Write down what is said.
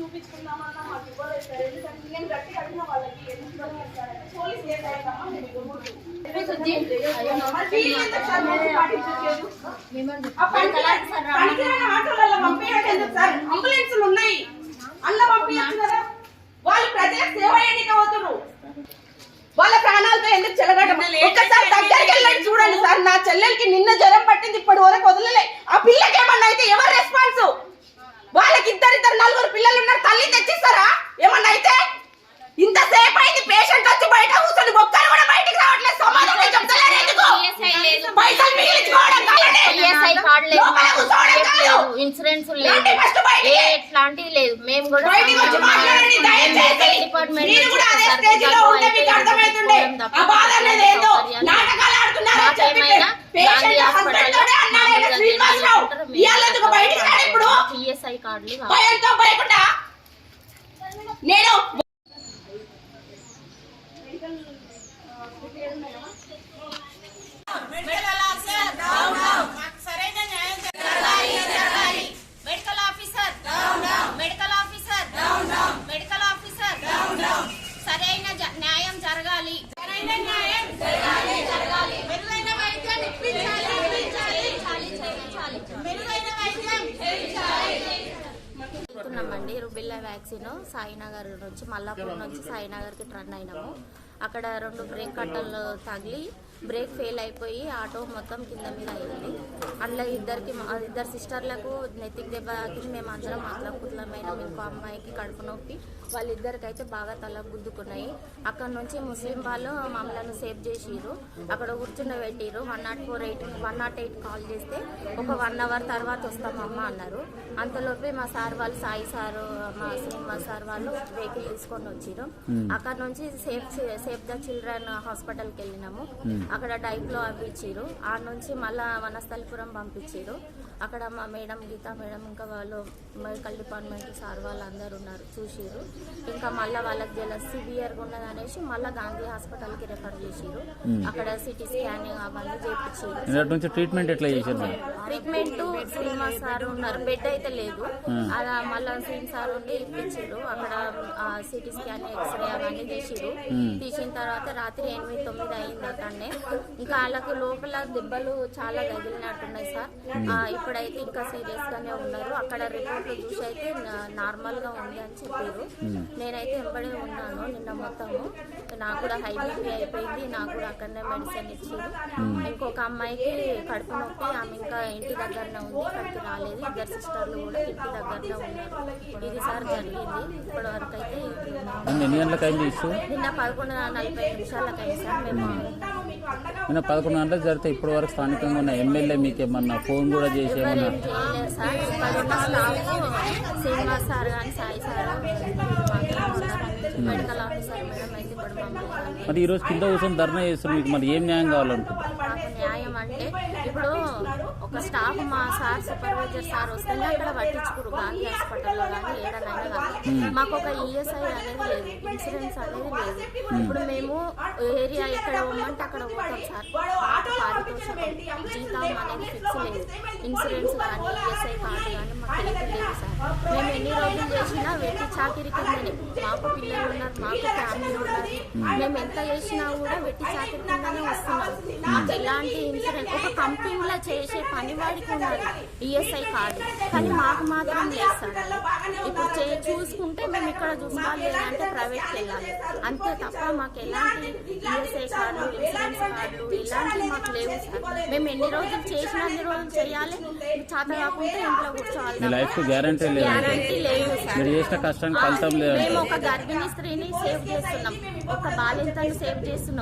చూపించుకుందామన్నా మాకు ఇవ్వలేదు సార్. ఎందుకంటే నేను గట్టిగా అడిగిన వాళ్ళకి ఎందుకు ఇవ్వలేదు సార్ అంటే పోలీస్ కేసు అయ్యామా మేము ఇవ్వకూడదు. ఆటోలలో పంపించడం ఎందుకు సార్? అంబులెన్సులు ఉన్నాయి, అందులో పంపించచ్చు కదా. వాళ్ళు ప్రజల సేవ ఎన్నిక అవుతున్నారు, వాళ్ళ ప్రాణాలతో ఎందుకు చెలగడం? ఒక్కసారి దగ్గరికి వెళ్ళండి చూడండి సార్. నా చెల్లెలకి నిన్న జ్వరం పట్టింది, ఇప్పటి వరకు వదలలే. ఆ పిల్లకి ఏమన్నా అయితే ఎవరు రెస్పాన్స్? వాళ్ళకి ఇద్దరు నలుగురు పిల్లలు ఉన్నారు, తల్లి తెచ్చిస్తారా? ఏమన్నా అయితే ఇంతసేపు అయింది, పేషెంట్ వచ్చి బయట కూర్చొని ఒక్కరు కూడా బయటికి రావట్లేదు. సమాధానం చెప్తలేరు ఎందుకు? పైసలు మిగిలించుకోవడం ఇన్సూరెన్స్ లేదు, ఎట్లాంటిది లేదు. మేము కూడా ఈఎస్ఐ కార్డులు నేను న్యాయం జరగాలి. వెళ్తున్నామండి రుబెల్లా వ్యాక్సిన్ సాయినగర్ నుంచి మల్లాపూర్ నుంచి సాయినగర్కి టర్న్ అయినాము. అక్కడ 2 బ్రేక్ కట్టలు తగిలి బ్రేక్ ఫెయిల్ అయిపోయి ఆటో మొత్తం కింద మీద అయింది. అందులో ఇద్దరు సిస్టర్లకు నెత్తికి దెబ్బ తాకింది. మేము అందరం మాట్లాడుకుట్లమైన ఇంకో అమ్మాయికి కడుపు నొప్పి, వాళ్ళిద్దరికైతే బాగా తల గుద్దుకున్నాయి. అక్కడ నుంచి ముస్లిం వాళ్ళు మమ్మల్ని సేవ్ చేసిరు, అక్కడ కూర్చుని పెట్టిరు. 108 కాల్ చేస్తే ఒక 1 అవర్ తర్వాత వస్తామమ్మా అన్నారు. అంతలోపే మా సార్ వాళ్ళు, సాయి సారు, మా శ్రీనివాస్ సార్ వాళ్ళు వెహికల్ తీసుకొని వచ్చిరు. అక్కడ నుంచి సేఫ్ ద చిల్డ్రన్ హాస్పిటల్కి వెళ్ళినాము. అక్కడ డైప్లో అవి ఇచ్చిరు. ఆ నుంచి మళ్ళా వనస్థలిపురం పంపించారు. అక్కడ మా మేడం గీతా మేడం ఇంకా వాళ్ళు మెడికల్ డిపార్ట్మెంట్ సార్ వాళ్ళు అందరు ఉన్నారు, చూసిరు. ఇంకా మళ్ళీ వాళ్ళకి సివియర్గా ఉన్నది అనేసి మళ్ళీ గాంధీ హాస్పిటల్కి రెఫర్ చేసిరు. అక్కడ సిటీ స్కానింగ్ అవన్నీ చేయించారు. ట్రీట్మెంట్ ఎట్లా చేశారు? ట్రీట్మెంట్ శ్రీనివాస్ సార్ ఉన్నారు, బెడ్ అయితే లేదు. అలా మళ్ళీ శ్రీని సార్ ఉండి ఇప్పించారు. అక్కడ సిటీ స్కాన్, ఎక్స్రే అవన్నీ తీసిరు. తీసిన తర్వాత రాత్రి 8-9 అయింది అక్కడనే. ఇంకా వాళ్ళకి లోపల దెబ్బలు చాలా తగిలినట్టున్నాయి సార్. ఇప్పుడైతే ఇంకా సీరియస్ గానే ఉన్నారు. అక్కడ రిపోర్ట్లు చూసి అయితే నార్మల్ గా ఉంది అని చెప్పారు. నేనైతే వెంబడే ఉన్నాను నిన్న మొత్తము. నాకు కూడా హై బీపీ అయిపోయింది, నాకు కూడా అక్కడనే మెడిసిన్ ఇచ్చారు. ఇంకొక అమ్మాయికి కడుపు నొప్పి, ఆమె ఇంకా ఇంటి దగ్గరనే ఉంది, ఇక్కడికి రాలేదు. 2 సిస్టర్లు కూడా ఇంటి దగ్గరనే ఉన్నారు. ఇది సార్ జరిగింది. ఇప్పటి వరకు అయితే నిన్న 11:40 సార్. మేము నిన్న 11 గంటలకు జరిగితే ఇప్పటి వరకు స్థానికంగా ఉన్న ఎమ్మెల్యే మీకు ఏమన్నా ఫోన్ కూడా చేసేమన్నా? సార్ శ్రీనివాస్ సార్ కానీ Sai sir, medical officer madam అయితే ఇప్పుడు మమ్మల్ని మరి ఈరోజు కింద కూర్చొని ధర్నా చేస్తారు. మీకు మరి ఏం న్యాయం కావాలనుకుంటారు? న్యాయం అంటే ఇప్పుడు ఒక స్టాఫ్ మా సార్ సూపర్వైజర్ సార్ వస్తేనే అక్కడ పట్టించుకోరు. గాంధీ హాస్పిటల్లో కానీ ఏడనైనా కానీ మాకు ఒక ఈఎస్ఐ అనేది లేదు, ఇన్సూరెన్స్ అనేది లేదు. ఇప్పుడు మేము ఏరియా ఎక్కడ పోమంటే అక్కడ పోతాం సార్. పారితోషికం జీతం అనేది ఫిక్స్ లేదు. ఇన్సూరెన్స్ కానీ ఈఎస్ఐ కార్డు కానీ మాకు ఏది లేదు సార్. మేము ఎన్ని రోజులు చేసినా వెట్టి చాకిరి కిందనే. మాకు పిల్లలు ఉన్నారు, మాకు ఫ్యామిలీ ఉన్నారు. మేము ఎంత చేసినా కూడా వెట్టి చాకిరి కిందనే వస్తున్నాం. మాకు ఎలాంటి ఇన్సూరెన్స్, ఒక కంపెనీలో చేసే పని వాడికి ఉన్నది ఈఎస్ఐ కార్డు, కానీ మాకు మాత్రం లేదు సార్. ఇప్పుడు చూసుకుంటే మేము ఇక్కడ చూసుకోవాలి, లేదంటే ప్రైవేట్కి వెళ్ళాలి అంతే తప్ప మాకు ఎలాంటి ఈఎస్ఐ కార్డు, ఇన్సూరెన్స్ కార్డు ఇలాంటివి మాకు లేవు సార్. మేము ఎన్ని రోజులు చేసినా అన్ని రోజులు చేయాలి, చేత కాకుండా ఇంట్లో కూర్చోవాలి. గ్యారంటీ లేదు సార్. కష్టానికి ఫలితం లేదు. మేము ఒక గర్భిణీ స్త్రీని సేవ్ చేస్తున్నాం, ఒక బాలింతను సేవ్ చేస్తున్నాం.